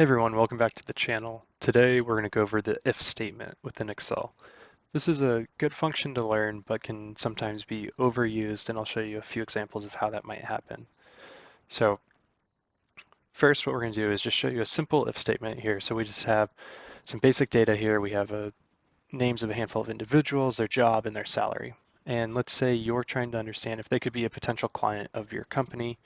Hey everyone, welcome back to the channel. Today we're going to go over the if statement within Excel. This is a good function to learn, but can sometimes be overused, and I'll show you a few examples of how that might happen. So first, what we're going to do is just show you a simple if statement here. So we just have some basic data here. We have names of a handful of individuals, their job, and their salary. And let's say you're trying to understand if they could be a potential client of your company.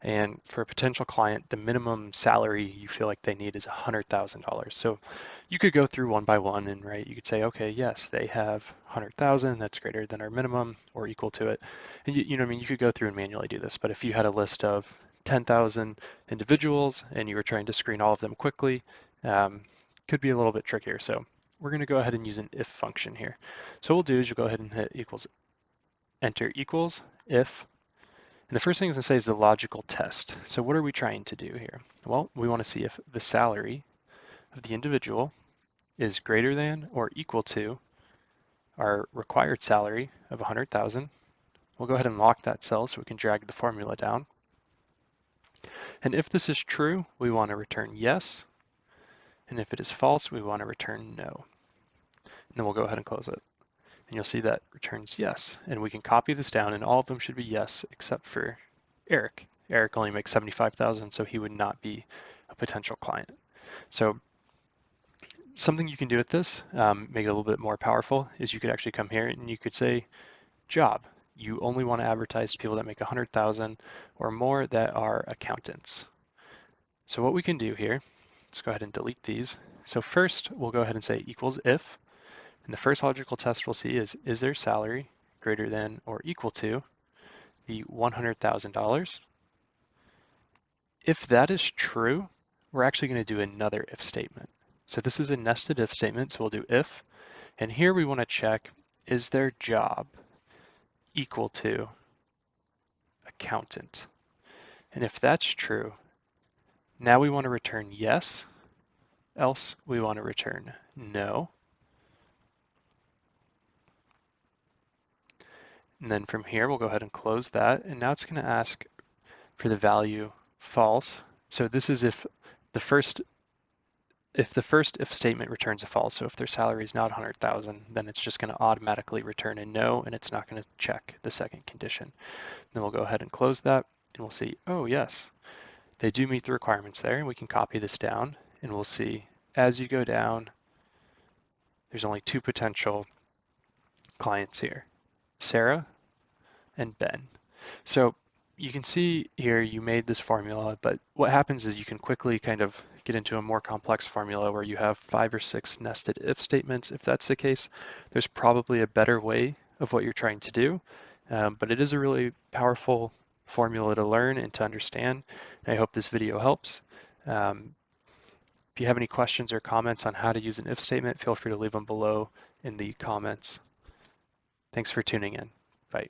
And for a potential client, the minimum salary you feel like they need is $100,000. So you could go through one by one and you could say, okay, yes, they have 100,000, that's greater than our minimum or equal to it. And you know what I mean, you could go through and manually do this, but if you had a list of 10,000 individuals and you were trying to screen all of them quickly, could be a little bit trickier. So we're going to go ahead and use an if function here. So what we'll do is you'll go ahead and hit equals, enter equals if. And the first thing it's going to say is the logical test. So what are we trying to do here? Well, we want to see if the salary of the individual is greater than or equal to our required salary of 100,000. We'll go ahead and lock that cell so we can drag the formula down. And if this is true, we want to return yes. And if it is false, we want to return no. And then we'll go ahead and close it. And you'll see that returns yes. And we can copy this down, and all of them should be yes except for Eric. Eric only makes 75,000, so he would not be a potential client. So something you can do with this, make it a little bit more powerful, is you could actually come here and you could say job. You only want to advertise to people that make 100,000 or more that are accountants. So what we can do here, let's go ahead and delete these. So first, we'll go ahead and say equals if, and the first logical test we'll see is their salary greater than or equal to the $100,000? If that is true, we're actually going to do another if statement. So this is a nested if statement, so we'll do if, and here we want to check, is their job equal to accountant? And if that's true, now we want to return yes, else we want to return no. And then from here, we'll go ahead and close that. And now it's going to ask for the value false. So this is if the first if statement returns a false. So if their salary is not 100,000, then it's just going to automatically return a no, and it's not going to check the second condition. Then we'll go ahead and close that, and we'll see, oh yes, they do meet the requirements there, and we can copy this down, and we'll see as you go down, there's only two potential clients here, Sarah and Ben. So you can see here you made this formula, but what happens is you can quickly kind of get into a more complex formula where you have 5 or 6 nested if statements. If that's the case, there's probably a better way of what you're trying to do, but it is a really powerful formula to learn and to understand. And I hope this video helps. If you have any questions or comments on how to use an if statement, feel free to leave them below in the comments. Thanks for tuning in. Bye.